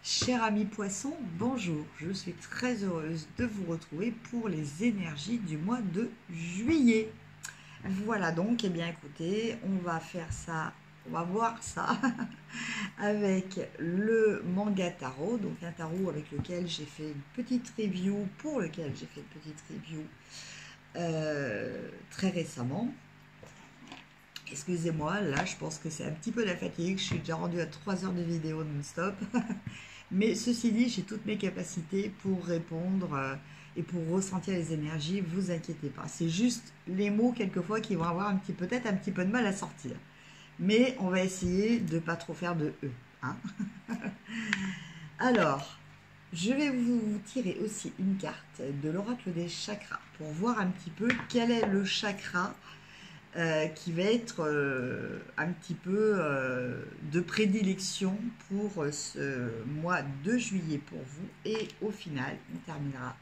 Cher ami poisson, bonjour, je suis très heureuse de vous retrouver pour les énergies du mois de juillet. Voilà donc, eh bien écoutez, on va faire ça, on va voir ça avec le manga tarot, donc un tarot avec lequel j'ai fait une petite review, pour lequel j'ai fait une petite review très récemment. Excusez-moi, là je pense que c'est un petit peu la fatigue, je suis déjà rendue à 3 heures de vidéo non-stop. Mais ceci dit, j'ai toutes mes capacités pour répondre et pour ressentir les énergies, vous inquiétez pas. C'est juste les mots quelquefois qui vont avoir peut-être un petit peu de mal à sortir. Mais on va essayer de ne pas trop faire de E. Hein. Alors, je vais vous tirer aussi une carte de l'oracle des chakras pour voir un petit peu quel est le chakra qui va être un petit peu de prédilection pour ce mois de juillet pour vous. Et au final, on terminera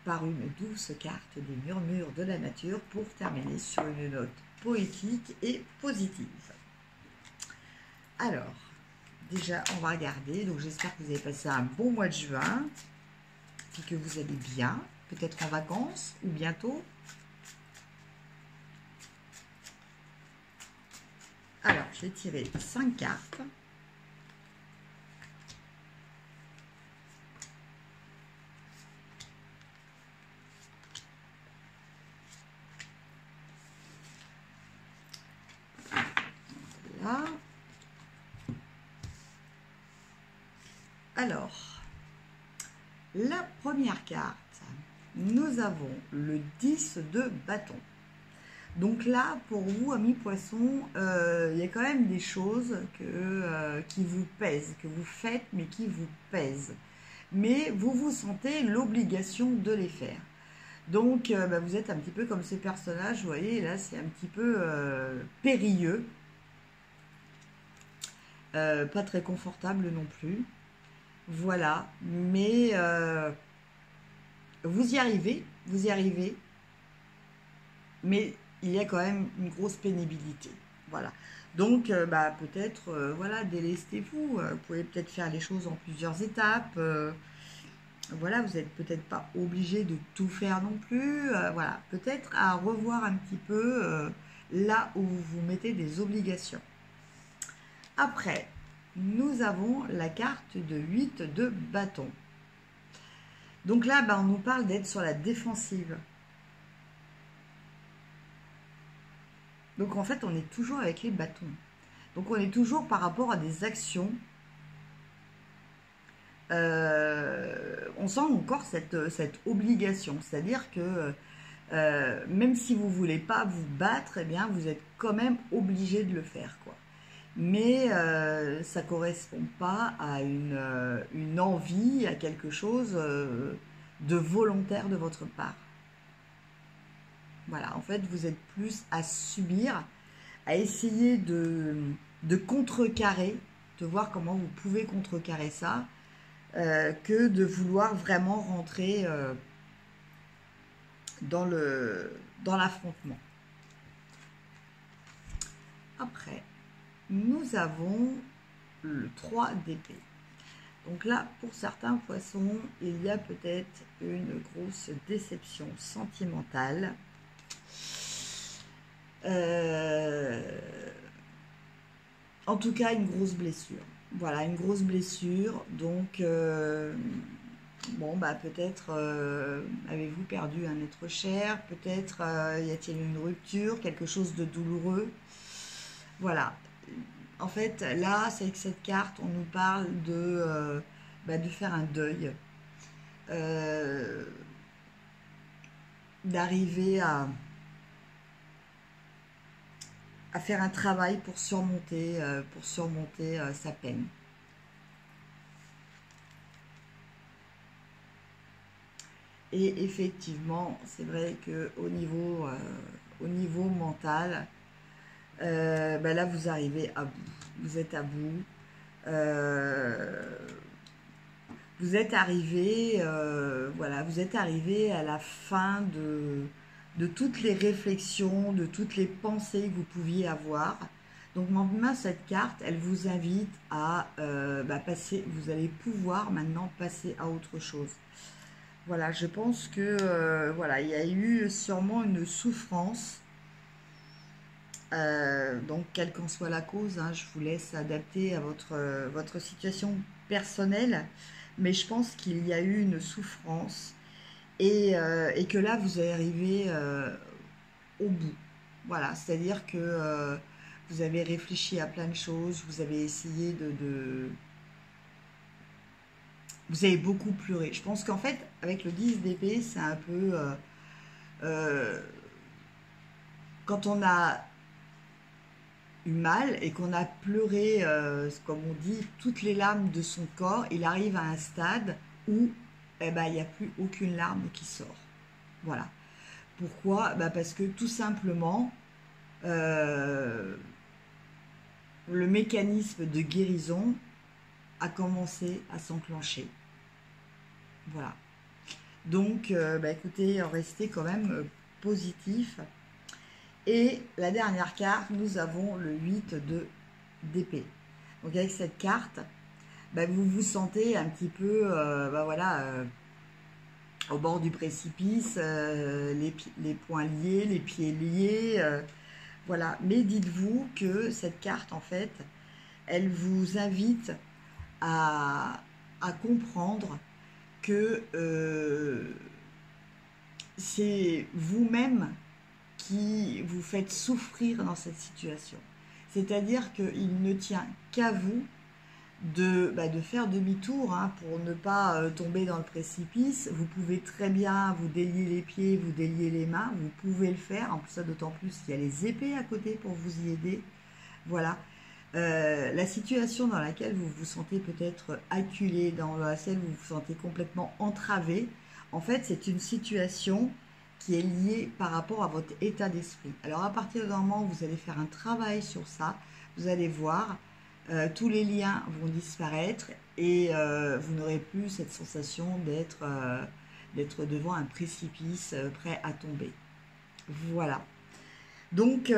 par une douce carte des murmures de la nature pour terminer sur une note poétique et positive. Alors, déjà, on va regarder. Donc, j'espère que vous avez passé un bon mois de juin et que vous allez bien, peut-être en vacances ou bientôt. Alors, je vais tirer 5 cartes. Là. Alors, la première carte, nous avons le 10 de bâton. Donc là, pour vous, amis poissons, il y a quand même des choses qui vous pèsent, que vous faites, mais qui vous pèsent. Mais vous vous sentez l'obligation de les faire. Donc, vous êtes un petit peu comme ce personnage, vous voyez, là, c'est un petit peu périlleux. Pas très confortable non plus. Voilà, mais vous y arrivez, mais il y a quand même une grosse pénibilité. Voilà. Donc, peut-être, voilà, délestez-vous. Vous pouvez peut-être faire les choses en plusieurs étapes. Voilà, vous n'êtes peut-être pas obligé de tout faire non plus. Voilà, peut-être à revoir un petit peu là où vous vous mettez des obligations. Après, nous avons la carte de 8 de bâton. Donc là, on nous parle d'être sur la défensive. Donc en fait, on est toujours avec les bâtons. Donc on est toujours par rapport à des actions. On sent encore cette obligation. C'est-à-dire que même si vous ne voulez pas vous battre, eh bien, vous êtes quand même obligé de le faire, quoi. Mais ça ne correspond pas à une envie, à quelque chose de volontaire de votre part. Voilà, en fait, vous êtes plus à subir, à essayer de contrecarrer, de voir comment vous pouvez contrecarrer ça, que de vouloir vraiment rentrer dans l'affrontement. Après, nous avons le 3 d'épée. Donc là, pour certains poissons, il y a peut-être une grosse déception sentimentale. En tout cas, une grosse blessure. Voilà, une grosse blessure. Donc, bon, peut-être avez-vous perdu un être cher. Peut-être y a-t-il une rupture, quelque chose de douloureux. Voilà. En fait, là, c'est avec cette carte, on nous parle de faire un deuil. D'arriver à faire un travail pour surmonter sa peine. Et effectivement, c'est vrai qu'au niveau mental, là, vous arrivez à bout. Vous êtes à bout. Vous êtes arrivé, voilà, vous êtes arrivé à la fin de toutes les réflexions, de toutes les pensées que vous pouviez avoir. Donc maintenant, cette carte, elle vous invite à passer, vous allez pouvoir maintenant passer à autre chose. Voilà, je pense que voilà, il y a eu sûrement une souffrance. Donc, quelle qu'en soit la cause, hein, je vous laisse adapter à votre situation personnelle. Mais je pense qu'il y a eu une souffrance et que là, vous allez arriver au bout. Voilà, c'est-à-dire que vous avez réfléchi à plein de choses, vous avez essayé vous avez beaucoup pleuré. Je pense qu'en fait, avec le 10 d'épée, c'est un peu... euh, quand on a eu mal et qu'on a pleuré, comme on dit, toutes les larmes de son corps, il arrive à un stade où eh ben, il n'y a plus aucune larme qui sort. Voilà. Pourquoi? Parce que tout simplement, euh, le mécanisme de guérison a commencé à s'enclencher. Voilà. Donc, écoutez, restez quand même positif. Et la dernière carte, nous avons le 8 d'épée. Donc avec cette carte, vous vous sentez un petit peu au bord du précipice, les poings liés, les pieds liés. Voilà. Mais dites-vous que cette carte, en fait, elle vous invite à comprendre que c'est vous-même qui vous faites souffrir dans cette situation. C'est-à-dire qu'il ne tient qu'à vous de faire demi-tour, hein, pour ne pas tomber dans le précipice. Vous pouvez très bien vous délier les pieds, vous délier les mains, vous pouvez le faire. En plus, ça d'autant plus qu'il y a les épées à côté pour vous y aider. Voilà. La situation dans laquelle vous vous sentez peut-être acculé, dans laquelle vous vous sentez complètement entravé, en fait, c'est une situation qui est liée par rapport à votre état d'esprit. Alors, à partir d'un moment où vous allez faire un travail sur ça, vous allez voir, tous les liens vont disparaître et vous n'aurez plus cette sensation d'être devant un précipice prêt à tomber. Voilà. Donc,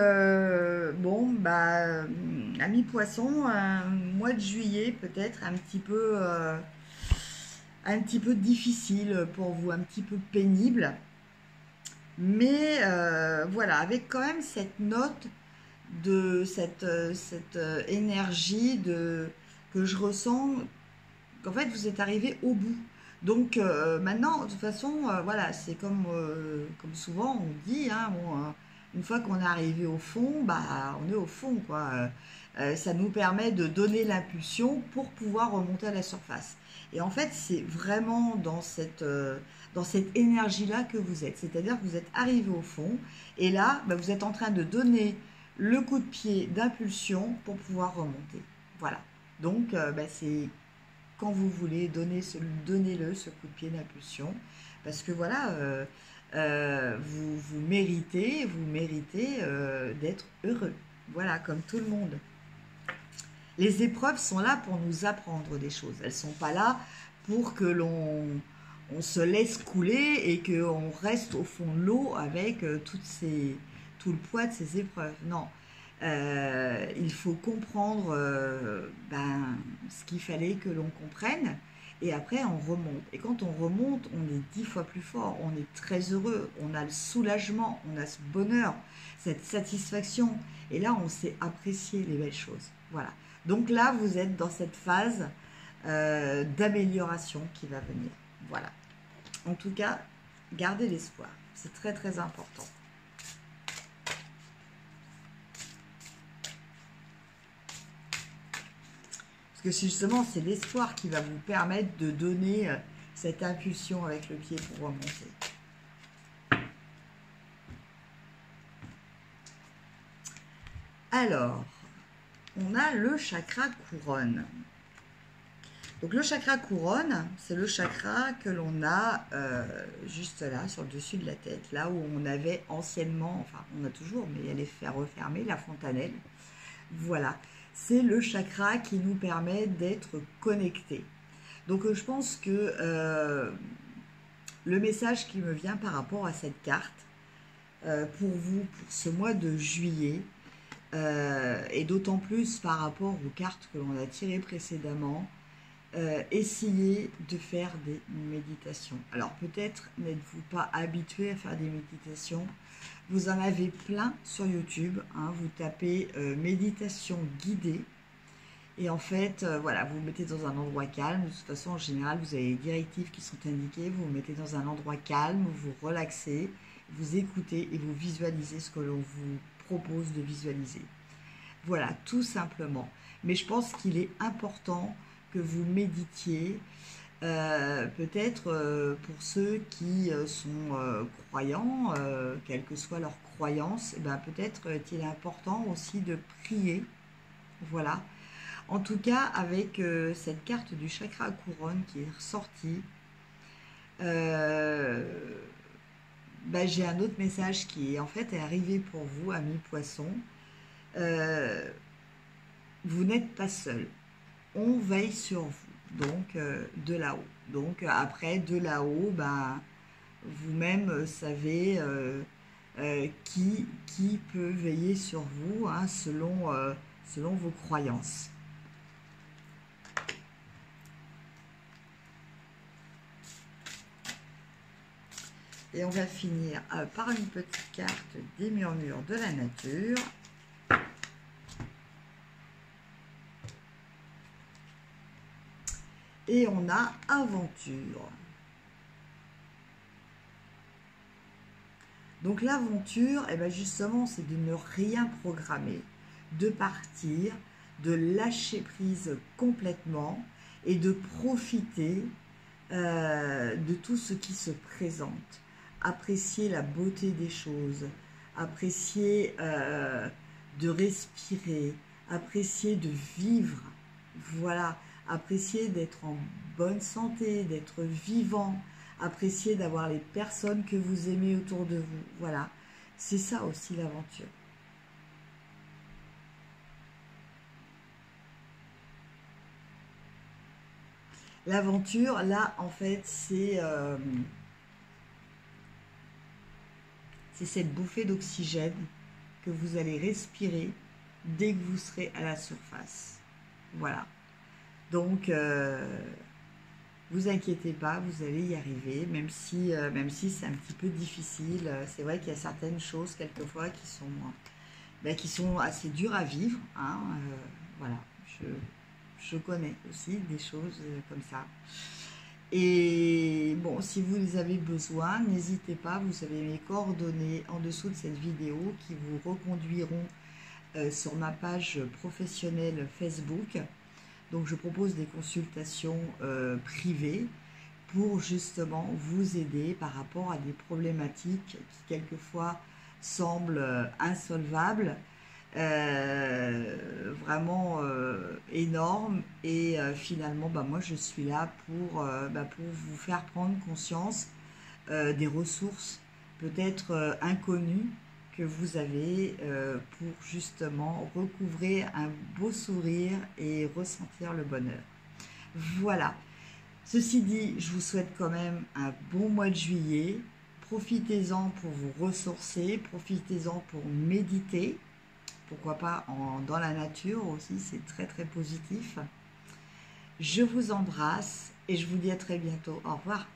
ami poisson, mois de juillet peut-être un petit peu difficile pour vous, un petit peu pénible. Mais voilà, avec quand même cette note de cette énergie que je ressens, qu'en fait vous êtes arrivé au bout. Donc maintenant, de toute façon, voilà, c'est comme souvent on dit, hein, bon, une fois qu'on est arrivé au fond, on est au fond, quoi. Ça nous permet de donner l'impulsion pour pouvoir remonter à la surface. Et en fait, c'est vraiment dans cette énergie-là que vous êtes. C'est-à-dire que vous êtes arrivé au fond, et là, vous êtes en train de donner le coup de pied d'impulsion pour pouvoir remonter. Voilà. Donc, c'est quand vous voulez, donnez-le, ce coup de pied d'impulsion. Parce que voilà, vous méritez d'être heureux. Voilà, comme tout le monde. Les épreuves sont là pour nous apprendre des choses. Elles ne sont pas là pour que on se laisse couler et qu'on reste au fond de l'eau avec tout le poids de ces épreuves. Non. Il faut comprendre ce qu'il fallait que l'on comprenne et après on remonte. Et quand on remonte, on est 10 fois plus fort, on est très heureux, on a le soulagement, on a ce bonheur, cette satisfaction. Et là, on sait apprécier les belles choses. Voilà. Donc là, vous êtes dans cette phase d'amélioration qui va venir. Voilà. En tout cas, gardez l'espoir. C'est très très important. Parce que justement, c'est l'espoir qui va vous permettre de donner cette impulsion avec le pied pour remonter. Alors, on a le chakra couronne. Donc le chakra couronne, c'est le chakra que l'on a juste là, sur le dessus de la tête, là où on avait anciennement, enfin on a toujours, mais elle est refermée, la fontanelle. Voilà, c'est le chakra qui nous permet d'être connectés. Donc je pense que le message qui me vient par rapport à cette carte, pour vous, pour ce mois de juillet, Et d'autant plus par rapport aux cartes que l'on a tirées précédemment, essayez de faire des méditations. Alors peut-être n'êtes-vous pas habitué à faire des méditations. Vous en avez plein sur YouTube, hein. Vous tapez méditation guidée. Et en fait, voilà, vous vous mettez dans un endroit calme. De toute façon, en général, vous avez les directives qui sont indiquées. Vous vous mettez dans un endroit calme, vous relaxez, vous écoutez et vous visualisez ce que l'on vous propose de visualiser. Voilà, tout simplement. Mais je pense qu'il est important que vous méditiez. Peut-être pour ceux qui sont croyants, quelle que soit leur croyance, eh ben, peut-être est-il important aussi de prier. Voilà. En tout cas, avec cette carte du chakra couronne qui est ressortie, ben, j'ai un autre message qui en fait est arrivé pour vous, amis poissons. Vous n'êtes pas seul. On veille sur vous, donc de là-haut. Donc après, de là-haut, ben, vous-même savez qui peut veiller sur vous, hein, selon vos croyances. Et on va finir par une petite carte des murmures de la nature. Et on a aventure. Donc l'aventure, eh ben justement, c'est de ne rien programmer, de partir, de lâcher prise complètement et de profiter de tout ce qui se présente. Apprécier la beauté des choses, apprécier de respirer, apprécier de vivre, voilà, apprécier d'être en bonne santé, d'être vivant, apprécier d'avoir les personnes que vous aimez autour de vous, voilà, c'est ça aussi l'aventure. L'aventure, là, en fait, c'est cette bouffée d'oxygène que vous allez respirer dès que vous serez à la surface. Voilà. Donc, vous inquiétez pas, vous allez y arriver, même si c'est un petit peu difficile. C'est vrai qu'il y a certaines choses, quelquefois, qui sont assez dures à vivre. Hein, voilà, je connais aussi des choses comme ça. Et bon, si vous les avez besoin, n'hésitez pas, vous avez mes coordonnées en dessous de cette vidéo qui vous reconduiront sur ma page professionnelle Facebook. Donc je propose des consultations privées pour justement vous aider par rapport à des problématiques qui quelquefois semblent insolvables, vraiment énormes, et finalement bah, moi je suis là pour vous faire prendre conscience des ressources peut-être inconnues que vous avez pour justement recouvrer un beau sourire et ressentir le bonheur. Voilà. Ceci dit, je vous souhaite quand même un bon mois de juillet. Profitez-en pour vous ressourcer, profitez-en pour méditer. Pourquoi pas dans la nature aussi, c'est très très positif. Je vous embrasse et je vous dis à très bientôt. Au revoir.